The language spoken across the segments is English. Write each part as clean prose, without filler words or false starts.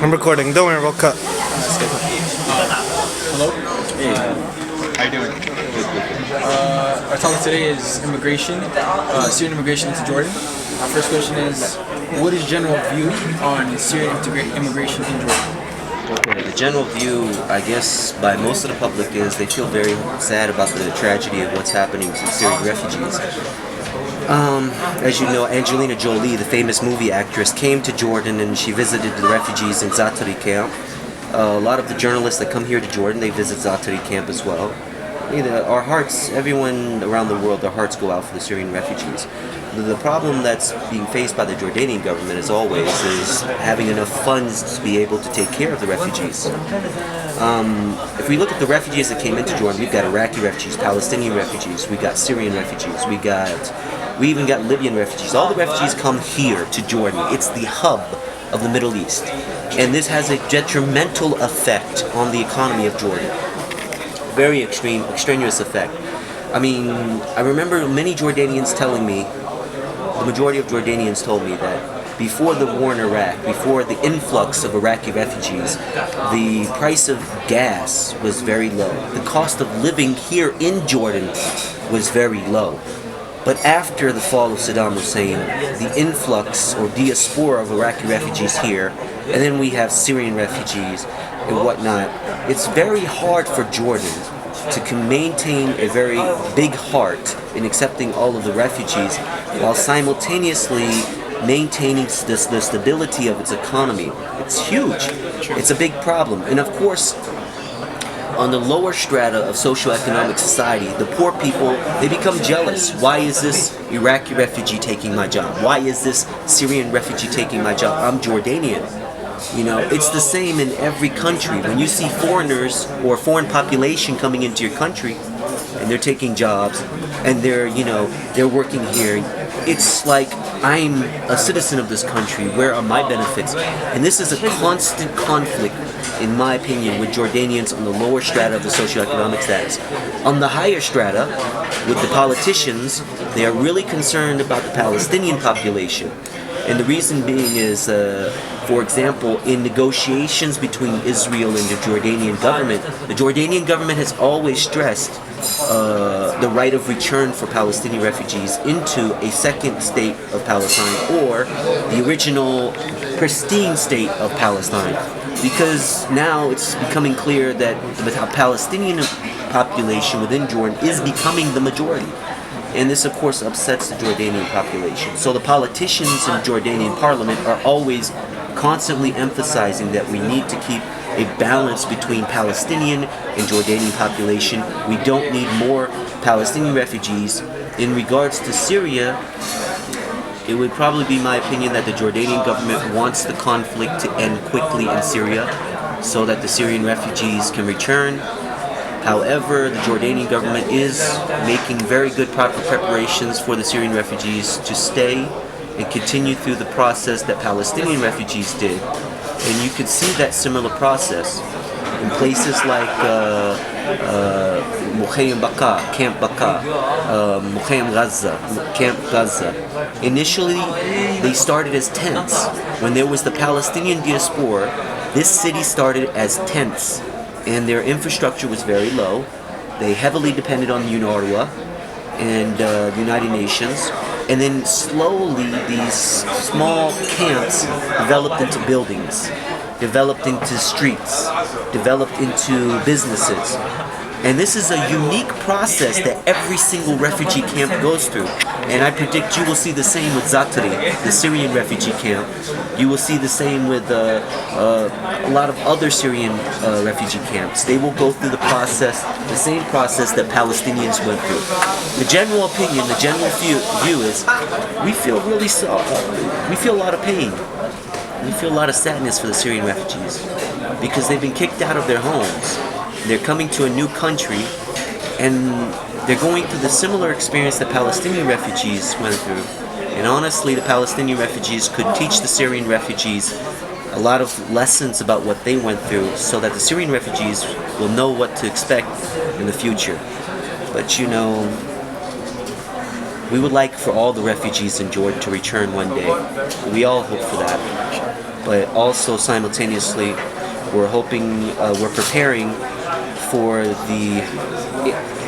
I'm recording. Don't worry, we'll cut. Hello? Hey. How you doing? Our topic today is immigration, Syrian immigration into Jordan. Our first question is, what is general view on Syrian immigration in Jordan? Okay, the general view, I guess, by most of the public is they feel very sad about the tragedy of what's happening to Syrian refugees. As you know, Angelina Jolie, the famous movie actress, came to Jordan and she visited the refugees in Zaatari camp. A lot of the journalists that come here to Jordan, they visit Zaatari camp as well. Our hearts, everyone around the world, their hearts go out for the Syrian refugees. The problem that's being faced by the Jordanian government, as always, is having enough funds to be able to take care of the refugees. If we look at the refugees that came into Jordan, we've got Iraqi refugees, Palestinian refugees, we got Syrian refugees, we even got Libyan refugees. All the refugees come here to Jordan. It's the hub of the Middle East. And this has a detrimental effect on the economy of Jordan. Very extraneous effect. I mean, I remember many Jordanians telling me, the majority of Jordanians told me that before the war in Iraq, before the influx of Iraqi refugees, the price of gas was very low. The cost of living here in Jordan was very low. But after the fall of Saddam Hussein, the influx or diaspora of Iraqi refugees here, and then we have Syrian refugees and whatnot, it's very hard for Jordan to maintain a very big heart in accepting all of the refugees while simultaneously maintaining the stability of its economy. It's huge. It's a big problem. And of course, on the lower strata of socioeconomic society, the poor people, they become jealous. Why is this Iraqi refugee taking my job? Why is this Syrian refugee taking my job? I'm Jordanian. You know, it's the same in every country. When you see foreigners or foreign population coming into your country and they're taking jobs and they're working here, it's like, I'm a citizen of this country, where are my benefits? And this is a constant conflict, in my opinion, with Jordanians on the lower strata of the socioeconomic status. On the higher strata, with the politicians, they are really concerned about the Palestinian population. And the reason being is, for example, in negotiations between Israel and the Jordanian government has always stressed the right of return for Palestinian refugees into a second state of Palestine, or the original pristine state of Palestine. Because now it's becoming clear that the Palestinian population within Jordan is becoming the majority. And this, of course, upsets the Jordanian population. So the politicians in the Jordanian parliament are always constantly emphasizing that we need to keep a balance between Palestinian and Jordanian population. We don't need more Palestinian refugees. In regards to Syria, it would probably be my opinion that the Jordanian government wants the conflict to end quickly in Syria so that the Syrian refugees can return. However, the Jordanian government is making very good proper preparations for the Syrian refugees to stay and continue through the process that Palestinian refugees did. And you could see that similar process in places like Mukhayyam Baka, Camp Baka, Mukhayyam Gaza, Camp Gaza. Initially, they started as tents. When there was the Palestinian diaspora, this city started as tents. And their infrastructure was very low. They heavily depended on UNRWA and the United Nations. And then slowly these small camps developed into buildings, developed into streets, developed into businesses. And this is a unique process that every single refugee camp goes through. And I predict you will see the same with Zaatari, the Syrian refugee camp. You will see the same with a lot of other Syrian refugee camps. They will go through the process, the same process that Palestinians went through. The general opinion, the general view is, we feel really we feel a lot of pain. We feel a lot of sadness for the Syrian refugees because they've been kicked out of their homes. They're coming to a new country, and they're going through the similar experience that Palestinian refugees went through. And honestly, the Palestinian refugees could teach the Syrian refugees a lot of lessons about what they went through so that the Syrian refugees will know what to expect in the future. But we would like for all the refugees in Jordan to return one day. We all hope for that. but also simultaneously we're preparing for the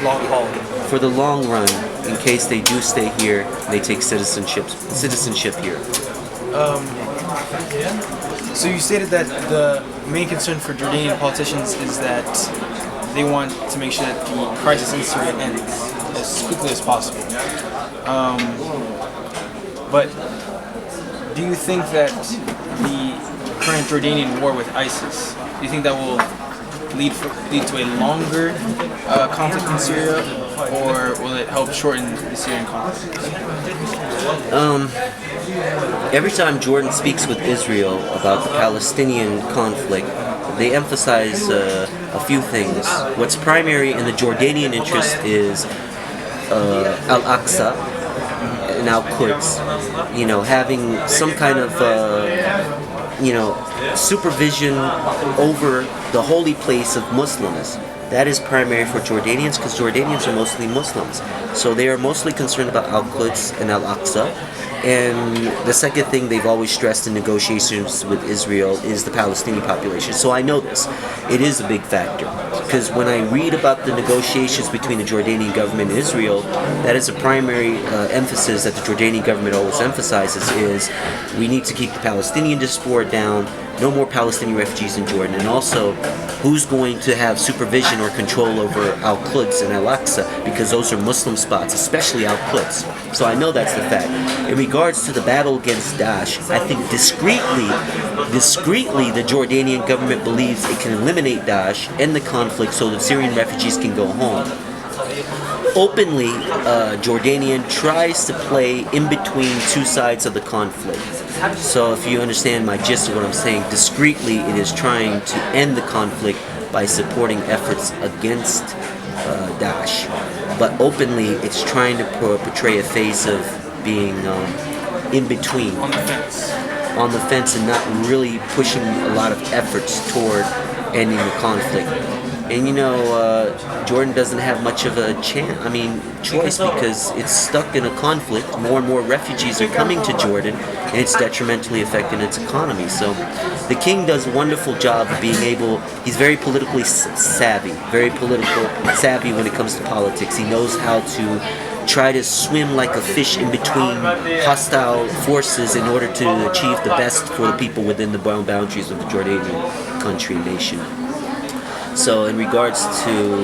Long haul. for the long run in case they do stay here. They take citizenship here. So you stated that the main concern for Jordanian politicians is that they want to make sure that the crisis in Syria ends as quickly as possible. But do you think that the current Jordanian war with ISIS, do you think that will lead to a longer conflict in Syria, or will it help shorten the Syrian conflict? Every time Jordan speaks with Israel about the Palestinian conflict, they emphasize a few things. What's primary in the Jordanian interest is Al-Aqsa and Al-Quds, having some kind of supervision over the holy place of Muslims. That is primary for Jordanians because Jordanians are mostly Muslims. So they are mostly concerned about Al-Quds and Al-Aqsa. And the second thing they've always stressed in negotiations with Israel is the Palestinian population. So I know this. It is a big factor. Because when I read about the negotiations between the Jordanian government and Israel, that is a primary emphasis that the Jordanian government always emphasizes is we need to keep the Palestinian diaspora down, no more Palestinian refugees in Jordan, and also who's going to have supervision or control over Al-Quds and Al-Aqsa, because those are Muslim spots, especially Al-Quds. So I know that's the fact. In regards to the battle against Daesh, I think discreetly, the Jordanian government believes it can eliminate Daesh, end the conflict so the Syrian refugees can go home. Openly, Jordanian tries to play in between two sides of the conflict. So if you understand my gist of what I'm saying, discreetly it is trying to end the conflict by supporting efforts against Daesh. But openly it's trying to portray a face of being in between. On the fence and not really pushing a lot of efforts toward ending the conflict. And Jordan doesn't have much of a choice because it's stuck in a conflict. More and more refugees are coming to Jordan, and it's detrimentally affecting its economy. So the king does a wonderful job of being able, he's very politically savvy when it comes to politics. He knows how to try to swim like a fish in between hostile forces in order to achieve the best for the people within the boundaries of the Jordanian country and nation. So in regards to,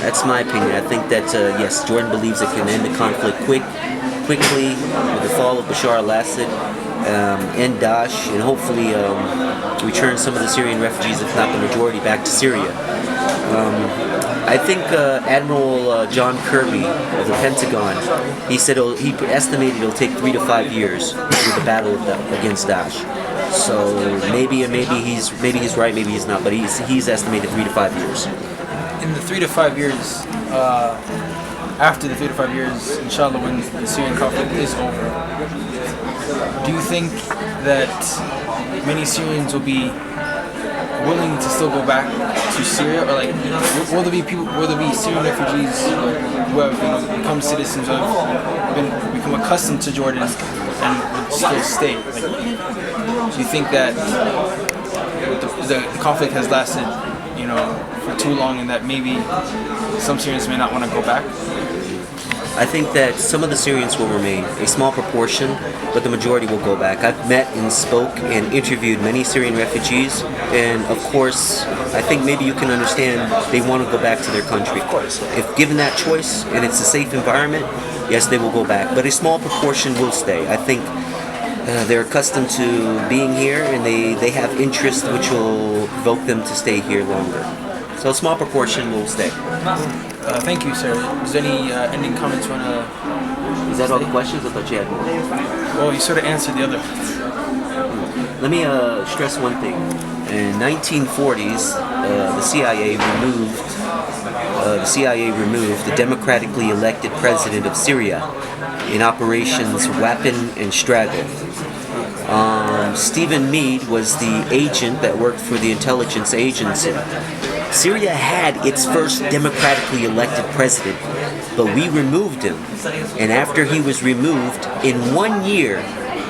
that's my opinion. I think that, yes, Jordan believes it can end the conflict quickly with the fall of Bashar al-Assad, end Daesh, and hopefully return some of the Syrian refugees, if not the majority, back to Syria. I think Admiral John Kirby of the Pentagon, he said he estimated it'll take 3 to 5 years with the battle against Daesh. So maybe he's right, maybe he's not, but he's estimated 3 to 5 years. In the 3 to 5 years, after the 3 to 5 years, inshallah, when the Syrian conflict is over, do you think that many Syrians will be willing to still go back to Syria, or will there be Syrian refugees who have become citizens, who have become accustomed to Jordan and would still stay? Do you think that the conflict has lasted, for too long, and that maybe some Syrians may not want to go back? I think that some of the Syrians will remain, a small proportion, but the majority will go back. I've met and spoke and interviewed many Syrian refugees, and of course, I think maybe you can understand they want to go back to their country. Of course. If given that choice and it's a safe environment, yes, they will go back, but a small proportion will stay. I think they're accustomed to being here, and they have interest which will provoke them to stay here longer. So a small proportion will stay. Thank you, sir. Is there any ending comments you want to... Is that all the questions? I thought you had more. Well, you sort of answered the other ones. Let me stress one thing. In 1940s, the CIA removed the democratically elected president of Syria in operations Weapon and Straggle. Stephen Meade was the agent that worked for the intelligence agency. Syria had its first democratically elected president, but we removed him. And after he was removed, in 1 year,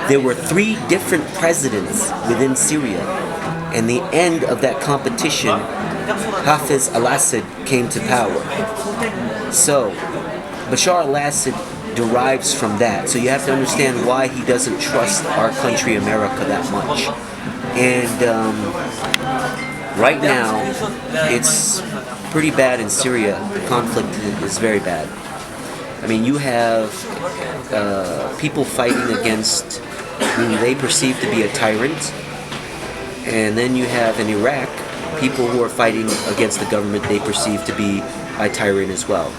There were 3 different presidents within Syria. And the end of that competition, Hafiz al-Assad came to power. So, Bashar al-Assad derives from that. So you have to understand why he doesn't trust our country, America, that much. And right now, it's pretty bad in Syria. The conflict is very bad. I mean, you have people fighting against whom they perceive to be a tyrant. And then you have in Iraq, people who are fighting against the government they perceive to be a tyrant as well.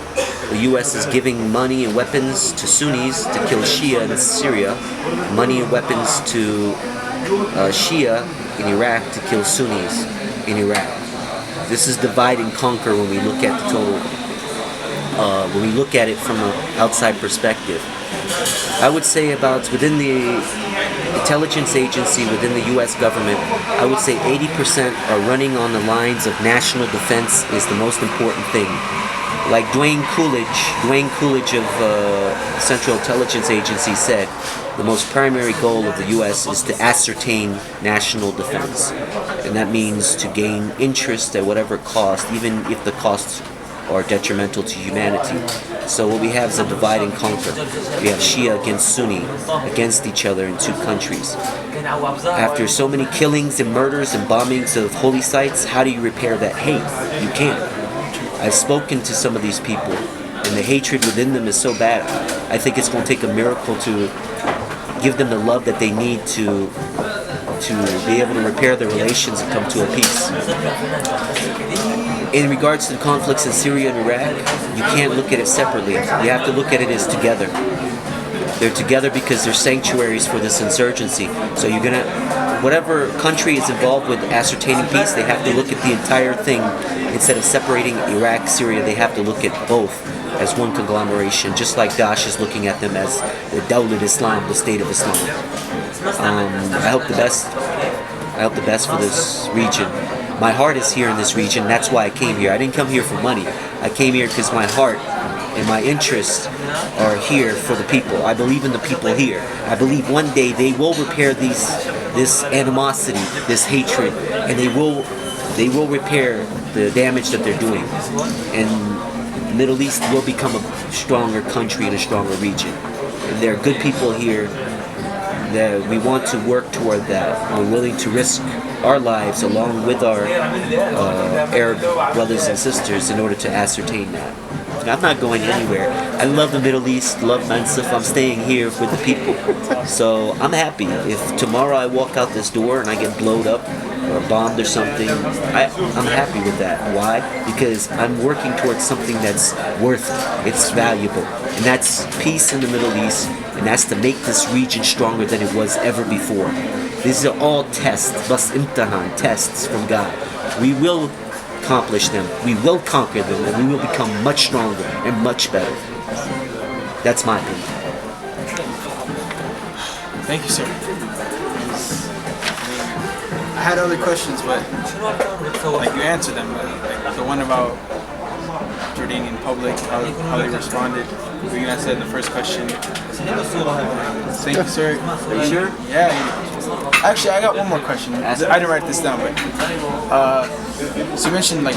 The U.S. is giving money and weapons to Sunnis to kill Shia in Syria, money and weapons to Shia in Iraq to kill Sunnis in Iraq. This is divide and conquer when we look at the total, when we look at it from an outside perspective. I would say about within the intelligence agency, within the U.S. government, I would say 80% are running on the lines of national defense is the most important thing. Like Dwayne Coolidge of Central Intelligence Agency said, the most primary goal of the U.S. is to ascertain national defense. And that means to gain interest at whatever cost, even if the costs are detrimental to humanity. So what we have is a divide and conquer. We have Shia against Sunni, against each other in 2 countries. After so many killings and murders and bombings of holy sites, how do you repair that hate? You can't. I've spoken to some of these people, and the hatred within them is so bad. I think it's going to take a miracle to give them the love that they need to be able to repair their relations and come to a peace. In regards to the conflicts in Syria and Iraq, you can't look at it separately. You have to look at it as together. They're together because they're sanctuaries for this insurgency. So you're gonna, whatever country is involved with ascertaining peace, they have to look at the entire thing. Instead of separating Iraq, Syria, they have to look at both as one conglomeration, just like Daesh is looking at them as the Dawlat Islam, the state of Islam. I hope the best. I hope the best for this region. My heart is here in this region. That's why I came here. I didn't come here for money. I came here because my heart and my interests are here for the people. I believe in the people here. I believe one day they will repair this animosity, this hatred, and they will repair the damage that they're doing. And the Middle East will become a stronger country and a stronger region. And there are good people here that we want to work toward that. We're willing to risk our lives along with our Arab brothers and sisters in order to ascertain that. I'm not going anywhere. I love the Middle East, love Mansif. I'm staying here with the people. So I'm happy. If tomorrow I walk out this door and I get blown up or bombed or something, I'm happy with that. Why? Because I'm working towards something that's worth it. It's valuable. And that's peace in the Middle East, and that's to make this region stronger than it was ever before. These are all tests, bas imtihan, tests from God. We will accomplish them, we will conquer them, and we will become much stronger and much better. That's my opinion. Thank you, sir. I had other questions, but like you answered them. Like the one about Jordanian public, how they responded. You answered the first question. Thank you, sir. Are you sure? Yeah. Actually, I got one more question. I didn't write this down, but so you mentioned like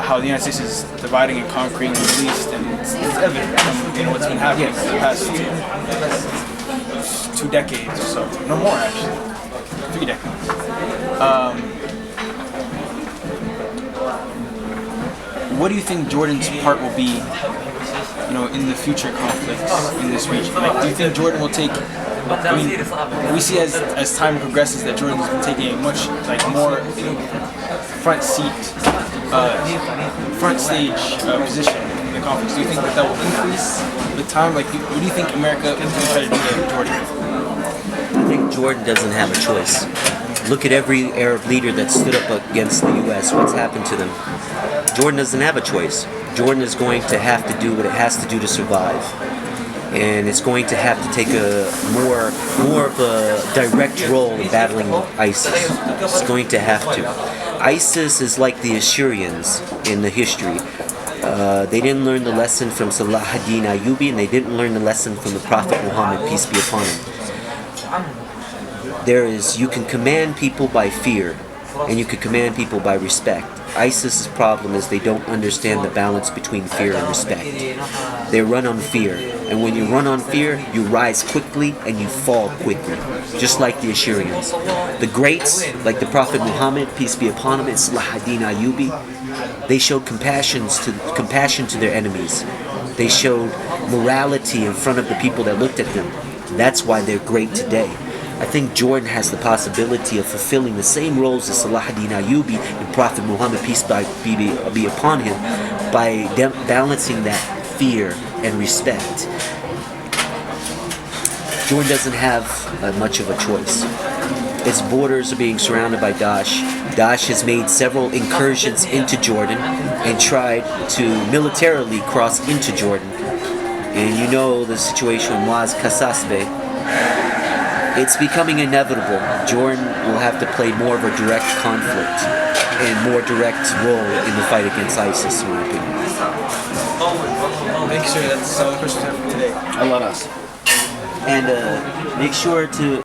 how the United States is dividing and conquering the Middle East, and it's evident in what's been happening for the past 2 decades or so. No more, actually. 3 decades. What do you think Jordan's part will be, in the future conflicts in this region? Like, do you think Jordan will take? I mean, we see as time progresses that Jordan's been taking a much more front stage position in the conflicts. Do you think that will increase with time? Like, what do you think America is going to try to do to Jordan? I think Jordan doesn't have a choice. Look at every Arab leader that stood up against the U.S. What's happened to them? Jordan doesn't have a choice. Jordan is going to have to do what it has to do to survive. And it's going to have to take a more of a direct role in battling ISIS. It's going to have to. ISIS is like the Assyrians in the history. They didn't learn the lesson from Salah ad-Din Ayyubi, and they didn't learn the lesson from the Prophet Muhammad, peace be upon him. You can command people by fear, and you can command people by respect. ISIS's problem is they don't understand the balance between fear and respect. They run on fear, and when you run on fear, you rise quickly and you fall quickly, just like the Assyrians. The greats, like the Prophet Muhammad, peace be upon him, and Salah ad-Din Ayyubi, they showed compassion to their enemies. They showed morality in front of the people that looked at them. That's why they're great today. I think Jordan has the possibility of fulfilling the same roles as Salah ad-Din Ayyubi and Prophet Muhammad, peace be upon him, by balancing that fear and respect. Jordan doesn't have much of a choice. Its borders are being surrounded by Daesh. Daesh has made several incursions into Jordan and tried to militarily cross into Jordan. And you know the situation in Muaz Kasasbe. It's becoming inevitable. Jordan will have to play more of a direct conflict and more direct role in the fight against ISIS, in my opinion. Thank you, sir. That's all the questions I have for today. A lot of us. And make sure to